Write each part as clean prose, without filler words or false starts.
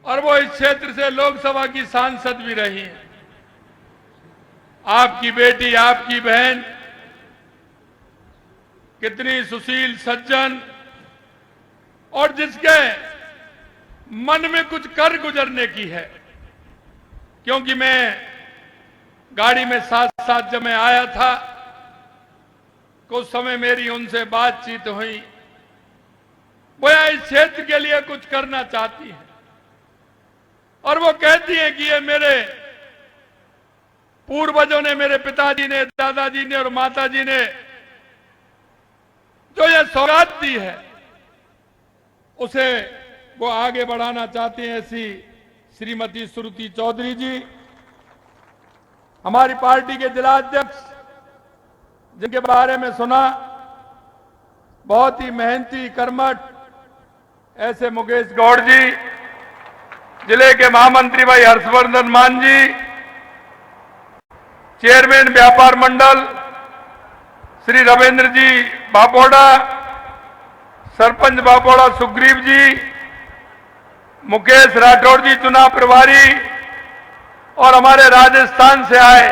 और वो इस क्षेत्र से लोकसभा की सांसद भी रही हैं। आपकी बेटी, आपकी बहन कितनी सुशील, सज्जन और जिसके मन में कुछ कर गुजरने की है। क्योंकि मैं गाड़ी में साथ साथ जब मैं आया था, कुछ समय मेरी उनसे बातचीत हुई। वो इस क्षेत्र के लिए कुछ करना चाहती हैं और वो कहती हैं कि ये मेरे पूर्वजों ने, मेरे पिताजी ने, दादाजी ने और माताजी ने जो ये सौगात दी है, उसे वो आगे बढ़ाना चाहती हैं। ऐसी श्रीमती श्रुति चौधरी जी, हमारी पार्टी के जिला अध्यक्ष, जिनके बारे में सुना, बहुत ही मेहनती, कर्मठ, ऐसे मुकेश गौड़ जी, जिले के महामंत्री भाई हर्षवर्धन मान जी, चेयरमैन व्यापार मंडल श्री रविंद्र जी बापोड़ा, सरपंच बापोड़ा सुग्रीव जी, मुकेश राठौड़ जी चुनाव प्रभारी, और हमारे राजस्थान से आए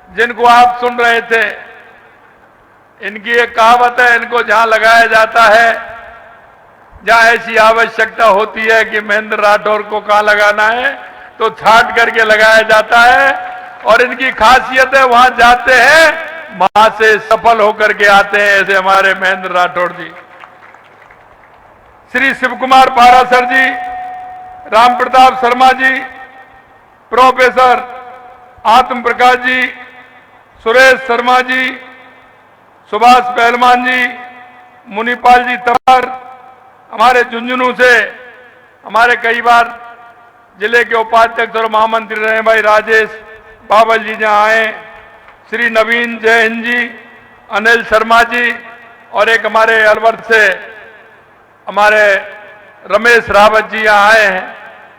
जिनको आप सुन रहे थे। इनकी एक कहावत है, इनको जहां लगाया जाता है, जहां ऐसी आवश्यकता होती है कि महेंद्र राठौर को कहां लगाना है, तो छांट करके लगाया जाता है। और इनकी खासियत है, वहां जाते हैं, वहां से सफल होकर के आते हैं। ऐसे हमारे महेंद्र राठौर जी, श्री शिव कुमार पारासर जी, राम प्रताप शर्मा जी, प्रोफेसर आत्म प्रकाश जी, सुरेश शर्मा जी, सुभाष पहलवान जी, मुनिपाल जी तंवर, हमारे झुंझुनू से हमारे कई बार जिले के उपाध्यक्ष और महामंत्री रहे भाई राजेश बाबल जी जहां आए, श्री नवीन जैन जी, अनिल शर्मा जी, और एक हमारे अलवर से हमारे रमेश रावत जी यहाँ आए हैं,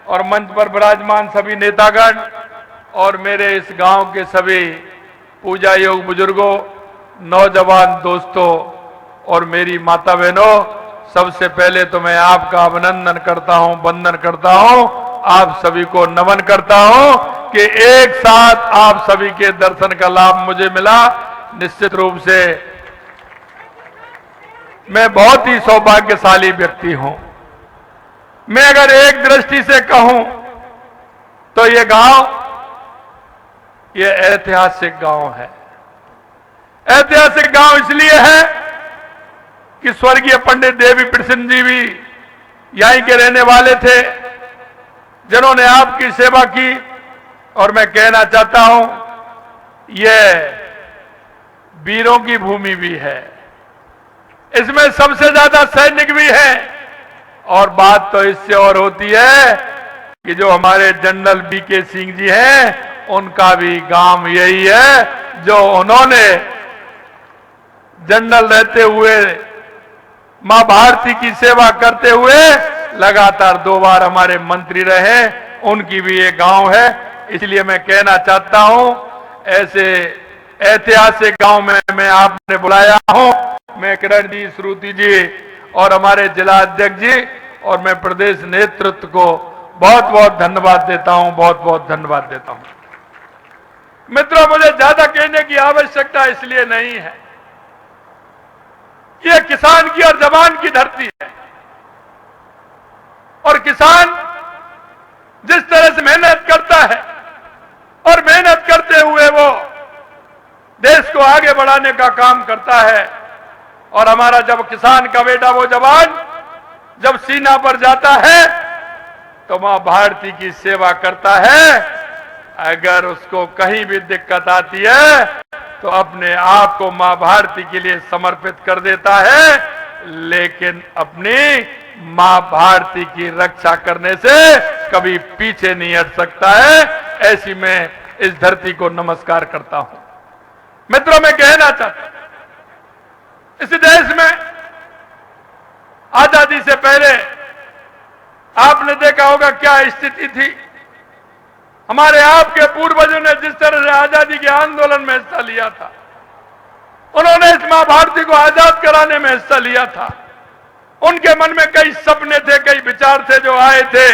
और मंच पर विराजमान सभी नेतागण और मेरे इस गांव के सभी पूजा योग बुजुर्गों, नौजवान दोस्तों और मेरी माता बहनों, सबसे पहले तो मैं आपका अभिनंदन करता हूं, वंदन करता हूं, आप सभी को नमन करता हूं कि एक साथ आप सभी के दर्शन का लाभ मुझे मिला। निश्चित रूप से मैं बहुत ही सौभाग्यशाली व्यक्ति हूं। मैं अगर एक दृष्टि से कहूं तो ये गांव, ये ऐतिहासिक गांव है। ऐतिहासिक गांव इसलिए है कि स्वर्गीय पंडित देवी प्रसन्न जी भी यहीं के रहने वाले थे, जिन्होंने आपकी सेवा की। और मैं कहना चाहता हूं, यह वीरों की भूमि भी है, इसमें सबसे ज्यादा सैनिक भी हैं। और बात तो इससे और होती है कि जो हमारे जनरल बीके सिंह जी हैं, उनका भी गांव यही है, जो उन्होंने जनरल रहते हुए, मां भारती की सेवा करते हुए लगातार 2 बार हमारे मंत्री रहे, उनकी भी ये गांव है। इसलिए मैं कहना चाहता हूं, ऐसे ऐतिहासिक गांव में मैं आपने बुलाया हूं। मैं किरण जी, श्रुति जी और हमारे जिला अध्यक्ष जी और मैं प्रदेश नेतृत्व को बहुत बहुत धन्यवाद देता हूं, बहुत बहुत धन्यवाद देता हूं। मित्रों, मुझे ज्यादा कहने की आवश्यकता इसलिए नहीं है, ये किसान की और जवान की धरती है, और किसान जिस तरह से मेहनत करता है और मेहनत करते हुए वो देश को आगे बढ़ाने का काम करता है। और हमारा जब किसान का बेटा, वो जवान जब सीना पर जाता है तो मां भारती की सेवा करता है। अगर उसको कहीं भी दिक्कत आती है तो अपने आप को मां भारती के लिए समर्पित कर देता है, लेकिन अपनी मां भारती की रक्षा करने से कभी पीछे नहीं हट सकता है। ऐसी मैं इस धरती को नमस्कार करता हूं। मित्रों, मैं कहना चाहता हूं, इस देश में आजादी से पहले आपने देखा होगा क्या स्थिति थी। हमारे आपके पूर्वजों ने जिस तरह से आजादी के आंदोलन में हिस्सा लिया था, उन्होंने इस मां भारती को आजाद कराने में हिस्सा लिया था। उनके मन में कई सपने थे, कई विचार थे जो आए थे,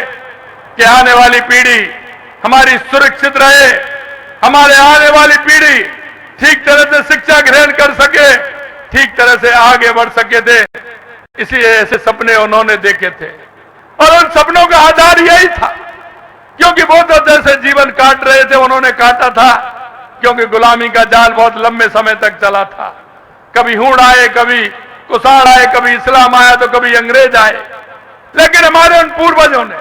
कि आने वाली पीढ़ी हमारी सुरक्षित रहे, हमारे आने वाली पीढ़ी ठीक तरह से शिक्षा ग्रहण कर सके, ठीक तरह से आगे बढ़ सके थे। इसलिए ऐसे सपने उन्होंने देखे थे और उन सपनों का आधार यही था, क्योंकि वो तो जैसे जीवन काट रहे थे उन्होंने काटा था, क्योंकि गुलामी का जाल बहुत लंबे समय तक चला था। कभी हूण आए, कभी कुषाण आए, कभी इस्लाम आया तो कभी अंग्रेज आए, लेकिन हमारे उन पूर्वजों ने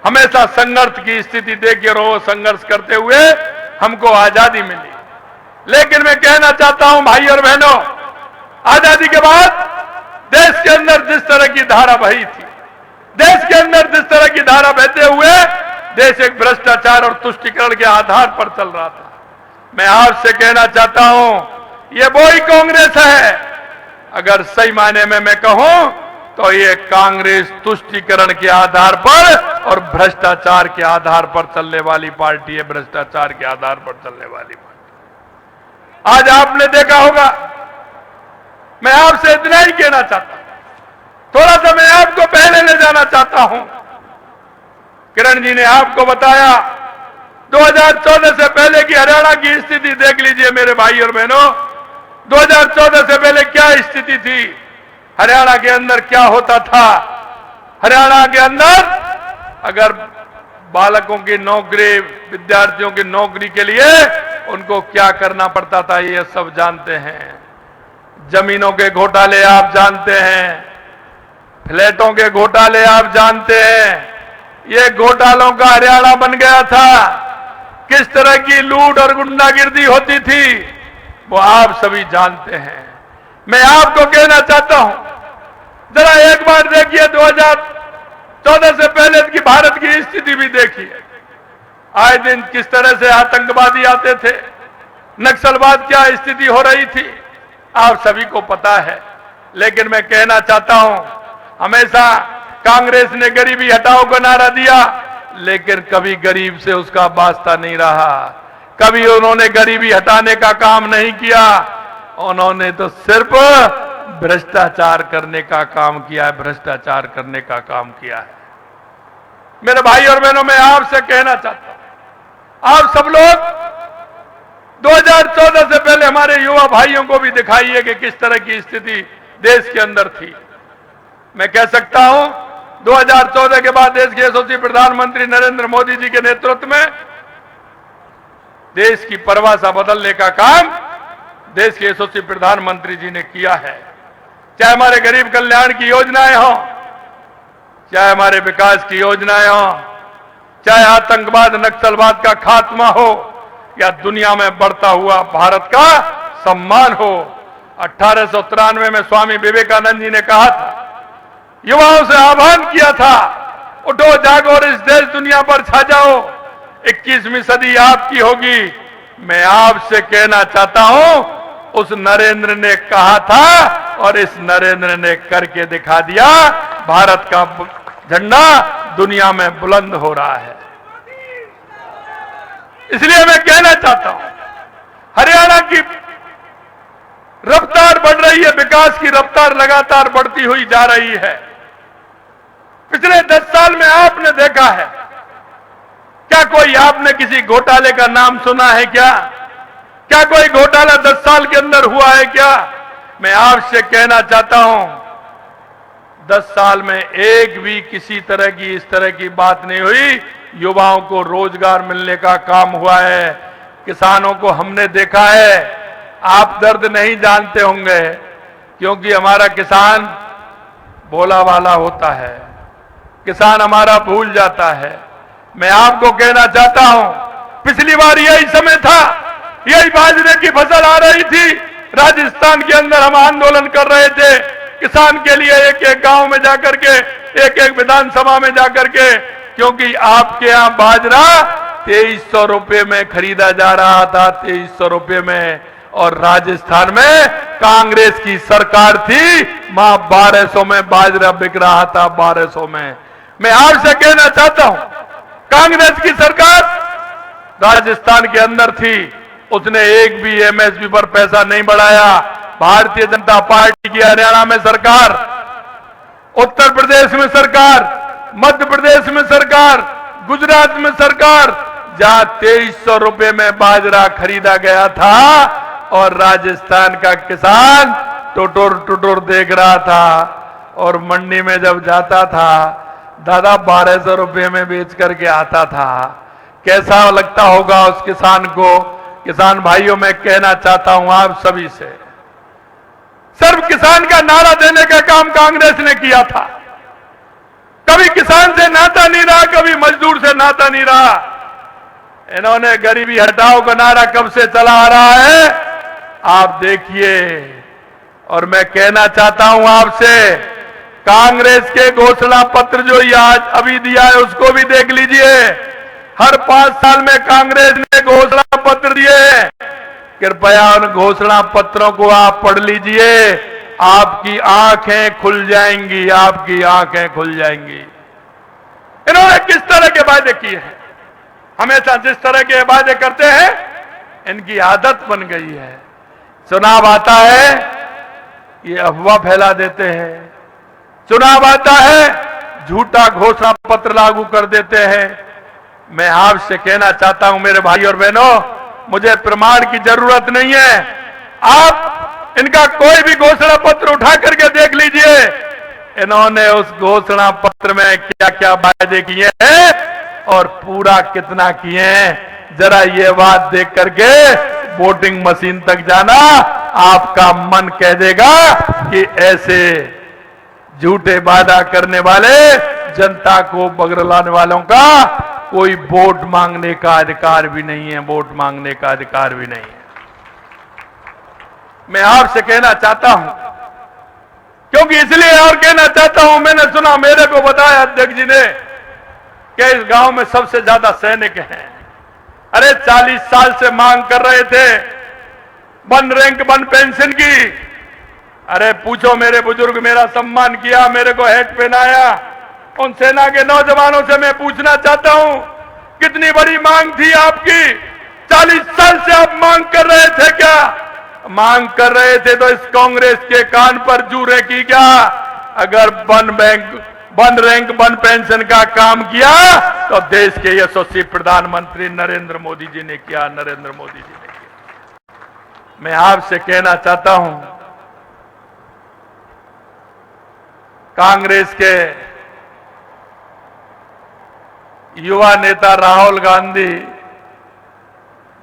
हमेशा संघर्ष की स्थिति देखी और वो संघर्ष करते हुए हमको आजादी मिली। लेकिन मैं कहना चाहता हूं भाई और बहनों, आजादी के बाद देश के अंदर जिस तरह की धारा बही थी, देश के अंदर जिस तरह की धारा बहते हुए देश एक भ्रष्टाचार और तुष्टीकरण के आधार पर चल रहा था। मैं आपसे कहना चाहता हूं, ये वही कांग्रेस है। अगर सही मायने में मैं कहूं तो ये कांग्रेस तुष्टीकरण के आधार पर और भ्रष्टाचार के आधार पर चलने वाली पार्टी है, भ्रष्टाचार के आधार पर चलने वाली पार्टी। आज आपने देखा होगा, मैं आपसे इतना ही कहना चाहता हूं, थोड़ा सा मैं आपको पहले ले जाना चाहता हूं। किरण जी ने आपको बताया 2014 से पहले की हरियाणा की स्थिति देख लीजिए मेरे भाई और बहनों। 2014 से पहले क्या स्थिति थी, हरियाणा के अंदर क्या होता था। हरियाणा के अंदर अगर बालकों की नौकरी, विद्यार्थियों की नौकरी के लिए उनको क्या करना पड़ता था ये सब जानते हैं। जमीनों के घोटाले आप जानते हैं, फ्लैटों के घोटाले आप जानते हैं। ये घोटालों का हरियाणा बन गया था। किस तरह की लूट और गुंडागिर्दी होती थी वो आप सभी जानते हैं। मैं आपको कहना चाहता हूं, जरा एक बार देखिए 2014 से पहले की भारत की स्थिति भी देखिए। आए दिन किस तरह से आतंकवादी आते थे, नक्सलवाद क्या स्थिति हो रही थी आप सभी को पता है। लेकिन मैं कहना चाहता हूं, हमेशा कांग्रेस ने गरीबी हटाओ का नारा दिया, लेकिन कभी गरीब से उसका वास्ता नहीं रहा। कभी उन्होंने गरीबी हटाने का काम नहीं किया, उन्होंने तो सिर्फ भ्रष्टाचार करने का काम किया है, भ्रष्टाचार करने का काम किया है। मेरे भाई और बहनों, मैं आपसे कहना चाहता हूं, आप सब लोग 2014 से पहले हमारे युवा भाइयों को भी दिखाइए कि किस तरह की स्थिति देश के अंदर थी। मैं कह सकता हूं 2014 के बाद देश के यशस्वी प्रधानमंत्री नरेंद्र मोदी जी के नेतृत्व में देश की परिभाषा बदलने का काम देश के यशस्वी प्रधानमंत्री जी ने किया है। चाहे हमारे गरीब कल्याण की योजनाएं हों, चाहे हमारे विकास की योजनाएं हों, चाहे आतंकवाद नक्सलवाद का खात्मा हो या दुनिया में बढ़ता हुआ भारत का सम्मान हो। 1893 में स्वामी विवेकानंद जी ने कहा था, युवाओं से आह्वान किया था, उठो जागो और इस देश दुनिया पर छा जाओ, 21वीं सदी आपकी होगी। मैं आपसे कहना चाहता हूं, उस नरेंद्र ने कहा था और इस नरेंद्र ने करके दिखा दिया। भारत का झंडा दुनिया में बुलंद हो रहा है। इसलिए मैं कहना चाहता हूं, हरियाणा की रफ्तार बढ़ रही है, विकास की रफ्तार लगातार बढ़ती हुई जा रही है। पिछले 10 साल में आपने देखा है, क्या कोई आपने किसी घोटाले का नाम सुना है क्या? क्या कोई घोटाला 10 साल के अंदर हुआ है क्या? मैं आपसे कहना चाहता हूं, 10 साल में एक भी किसी तरह की इस तरह की बात नहीं हुई। युवाओं को रोजगार मिलने का काम हुआ है, किसानों को हमने देखा है। आप दर्द नहीं जानते होंगे, क्योंकि हमारा किसान भोला वाला होता है, किसान हमारा भूल जाता है। मैं आपको कहना चाहता हूं, पिछली बार यही समय था, यही बाजरे की फसल आ रही थी, राजस्थान के अंदर हम आंदोलन कर रहे थे किसान के लिए, एक एक गांव में जाकर के, एक एक विधानसभा में जाकर के, क्योंकि आपके यहां बाजरा 2300 रुपए में खरीदा जा रहा था, 2300 रुपए में, और राजस्थान में कांग्रेस की सरकार थी, वहां 1200 में बाजरा बिक रहा था, 1200 में। मैं आपसे कहना चाहता हूं, कांग्रेस की सरकार राजस्थान के अंदर थी, उसने एक भी एमएसपी पर पैसा नहीं बढ़ाया। भारतीय जनता पार्टी की हरियाणा में सरकार, उत्तर प्रदेश में सरकार, मध्य प्रदेश में सरकार, गुजरात में सरकार जहां 2300 रुपए में बाजरा खरीदा गया था और राजस्थान का किसान टुटुर टुटुर देख रहा था और मंडी में जब जाता था दादा 1200 रुपए में बेच करके आता था। कैसा लगता होगा उस किसान को। किसान भाइयों, मैं कहना चाहता हूं आप सभी से, सिर्फ किसान का नारा देने का काम कांग्रेस ने किया था। कभी किसान से नाता नहीं रहा, कभी मजदूर से नाता नहीं रहा। इन्होंने गरीबी हटाओ का नारा कब से चला आ रहा है, आप देखिए। और मैं कहना चाहता हूं आपसे, कांग्रेस के घोषणा पत्र जो ये आज अभी दिया है उसको भी देख लीजिए। हर 5 साल में कांग्रेस ने घोषणा पत्र दिए। कृपया उन घोषणा पत्रों को आप पढ़ लीजिए, आपकी आंखें खुल जाएंगी, आपकी आंखें खुल जाएंगी। इन्होंने किस तरह के वादे किए हैं, हमेशा जिस तरह के वादे करते हैं इनकी आदत बन गई है। चुनाव आता है ये अफवाह फैला देते हैं, चुनाव आता है झूठा घोषणा पत्र लागू कर देते हैं। मैं आपसे कहना चाहता हूं मेरे भाई और बहनों, मुझे प्रमाण की जरूरत नहीं है। आप इनका कोई भी घोषणा पत्र उठा करके देख लीजिए, इन्होंने उस घोषणा पत्र में क्या क्या वादे किए हैं और पूरा कितना किए हैं। जरा ये बात देख करके वोटिंग मशीन तक जाना, आपका मन कह देगा कि ऐसे झूठे वादा करने वाले जनता को बगलाने वालों का कोई वोट मांगने का अधिकार भी नहीं है, वोट मांगने का अधिकार भी नहीं है। मैं आपसे कहना चाहता हूं, क्योंकि इसलिए और कहना चाहता हूं, मैंने सुना, मेरे को बताया अध्यक्ष जी ने कि इस गांव में सबसे ज्यादा सैनिक हैं। अरे 40 साल से मांग कर रहे थे 1 रैंक 1 पेंशन की। अरे पूछो, मेरे बुजुर्ग मेरा सम्मान किया, मेरे को हैट पहनाया। उन सेना के नौजवानों से मैं पूछना चाहता हूं, कितनी बड़ी मांग थी आपकी? 40 साल से आप मांग कर रहे थे क्या? मांग कर रहे थे तो इस कांग्रेस के कान पर जूरे की क्या? अगर 1 रैंक 1 पेंशन का काम किया तो देश के यशस्वी प्रधानमंत्री नरेंद्र मोदी जी ने किया, नरेंद्र मोदी जी ने किया। मैं आपसे कहना चाहता हूं, कांग्रेस के युवा नेता राहुल गांधी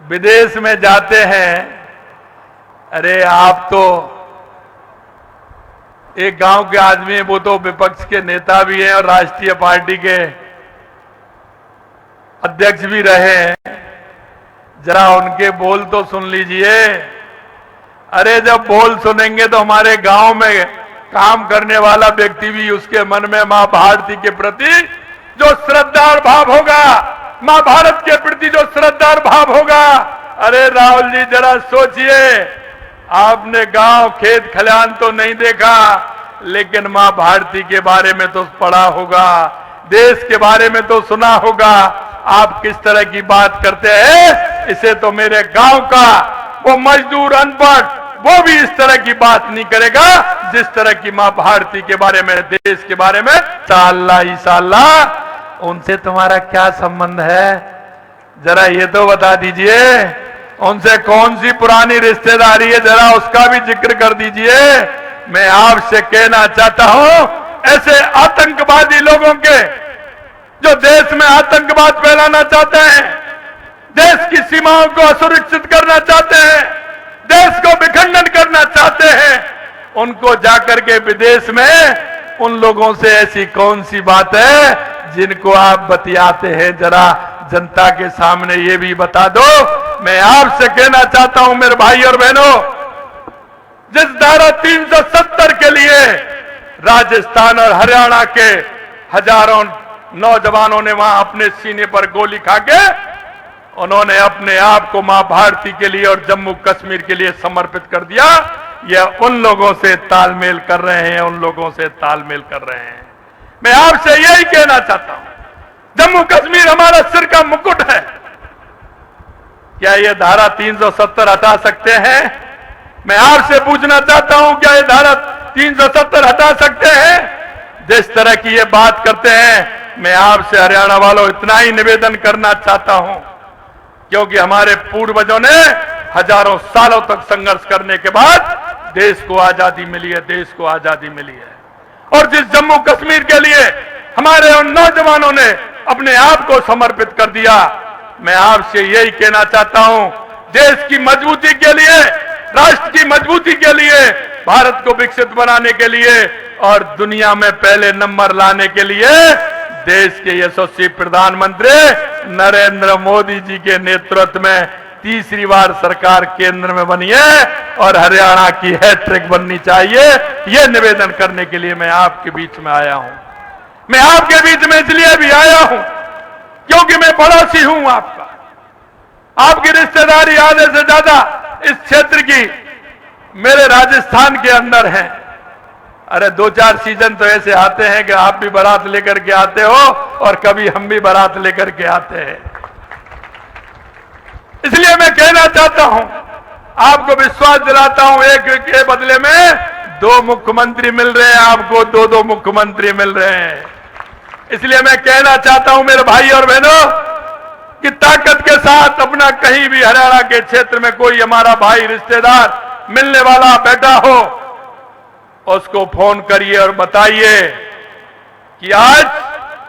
विदेश में जाते हैं। अरे आप तो एक गांव के आदमी हैं, वो तो विपक्ष के नेता भी हैं और राष्ट्रीय पार्टी के अध्यक्ष भी रहे हैं। जरा उनके बोल तो सुन लीजिए। अरे जब बोल सुनेंगे तो हमारे गांव में काम करने वाला व्यक्ति भी उसके मन में मां भारती के प्रति जो श्रद्धा और भाव होगा, मां भारत के प्रति जो श्रद्धा और भाव होगा। अरे राहुल जी जरा सोचिए, आपने गांव खेत खलिहान तो नहीं देखा, लेकिन मां भारती के बारे में तो पढ़ा होगा, देश के बारे में तो सुना होगा। आप किस तरह की बात करते हैं, इसे तो मेरे गांव का वो मजदूर अनपढ़ वो भी इस तरह की बात नहीं करेगा जिस तरह की मां भारती के बारे में, देश के बारे में। साल्ला उनसे तुम्हारा क्या संबंध है, जरा ये तो बता दीजिए। उनसे कौन सी पुरानी रिश्तेदारी है, जरा उसका भी जिक्र कर दीजिए। मैं आपसे कहना चाहता हूं, ऐसे आतंकवादी लोगों के जो देश में आतंकवाद फैलाना चाहते हैं, देश की सीमाओं को असुरक्षित करना चाहते हैं, देश को विखंडन करना चाहते हैं, उनको जाकर के विदेश में उन लोगों से ऐसी कौन सी बात है जिनको आप बतियाते हैं, जरा जनता के सामने ये भी बता दो। मैं आपसे कहना चाहता हूं मेरे भाई और बहनों, जिस धारा 370 के लिए राजस्थान और हरियाणा के हजारों नौजवानों ने वहां अपने सीने पर गोली खा के उन्होंने अपने आप को मां भारती के लिए और जम्मू कश्मीर के लिए समर्पित कर दिया, यह उन लोगों से तालमेल कर रहे हैं, उन लोगों से तालमेल कर रहे हैं। मैं आपसे यही कहना चाहता हूं, जम्मू कश्मीर हमारा सिर का मुकुट है। क्या यह धारा 370 हटा सकते हैं? मैं आपसे पूछना चाहता हूं, क्या यह धारा 370 हटा सकते हैं? जिस तरह की ये बात करते हैं, मैं आपसे हरियाणा वालों इतना ही निवेदन करना चाहता हूं, क्योंकि हमारे पूर्वजों ने हजारों सालों तक संघर्ष करने के बाद देश को आजादी मिली है, देश को आजादी मिली है। और जिस जम्मू कश्मीर के लिए हमारे उन नौजवानों ने अपने आप को समर्पित कर दिया, मैं आपसे यही कहना चाहता हूं, देश की मजबूती के लिए, राष्ट्र की मजबूती के लिए, भारत को विकसित बनाने के लिए और दुनिया में पहले नंबर लाने के लिए देश के यशस्वी प्रधानमंत्री नरेंद्र मोदी जी के नेतृत्व में तीसरी बार सरकार केंद्र में बनी है और हरियाणा की हैट्रिक बननी चाहिए। यह निवेदन करने के लिए मैं आपके बीच में आया हूं। मैं आपके बीच में इसलिए भी आया हूं क्योंकि मैं पड़ोसी हूं आपका। आपकी रिश्तेदारी आधे से ज्यादा इस क्षेत्र की मेरे राजस्थान के अंदर है। अरे 2-4 सीजन तो ऐसे आते हैं कि आप भी बारात लेकर के आते हो और कभी हम भी बारात लेकर के आते हैं। इसलिए मैं कहना चाहता हूं, आपको विश्वास दिलाता हूं, एक के बदले में 2 मुख्यमंत्री मिल रहे हैं, आपको 2-2 मुख्यमंत्री मिल रहे हैं। इसलिए मैं कहना चाहता हूं मेरे भाई और बहनों कि ताकत के साथ अपना कहीं भी हरियाणा के क्षेत्र में कोई हमारा भाई रिश्तेदार मिलने वाला बैठा हो, उसको फोन करिए और बताइए कि आज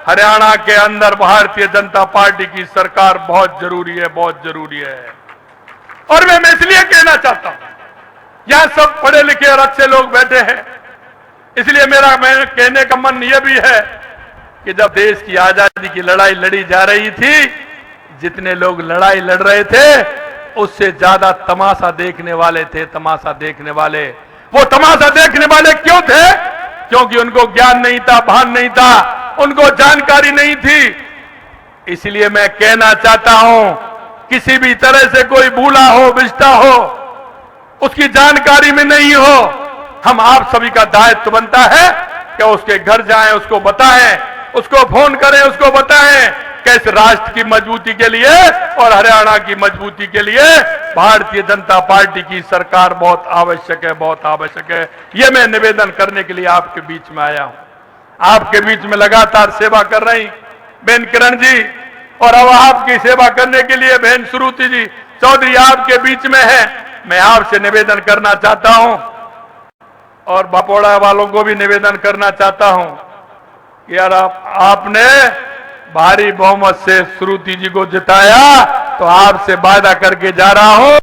हरियाणा के अंदर भारतीय जनता पार्टी की सरकार बहुत जरूरी है, बहुत जरूरी है। और मैं इसलिए कहना चाहता हूं, यहां सब पढ़े लिखे और अच्छे लोग बैठे हैं, इसलिए मैं कहने का मन यह भी है कि जब देश की आजादी की लड़ाई लड़ी जा रही थी, जितने लोग लड़ाई लड़ रहे थे उससे ज्यादा तमाशा देखने वाले थे, तमाशा देखने वाले। वो तमाशा देखने वाले क्यों थे? क्योंकि उनको ज्ञान नहीं था, भान नहीं था, उनको जानकारी नहीं थी। इसलिए मैं कहना चाहता हूं, किसी भी तरह से कोई भूला हो, बिछता हो, उसकी जानकारी में नहीं हो, हम आप सभी का दायित्व बनता है कि उसके घर जाएं, उसको बताएं, उसको फोन करें, उसको बताएं कैसे राष्ट्र की मजबूती के लिए और हरियाणा की मजबूती के लिए भारतीय जनता पार्टी की सरकार बहुत आवश्यक है, बहुत आवश्यक है। यह मैं निवेदन करने के लिए आपके बीच में आया हूं। आपके बीच में लगातार सेवा कर रही बहन किरण जी, और अब आपकी सेवा करने के लिए बहन श्रुति जी चौधरी आपके बीच में है। मैं आपसे निवेदन करना चाहता हूं और बापोड़ा वालों को भी निवेदन करना चाहता हूं कि यार आपने भारी बहुमत से श्रुति जी को जिताया, तो आपसे वादा करके जा रहा हूं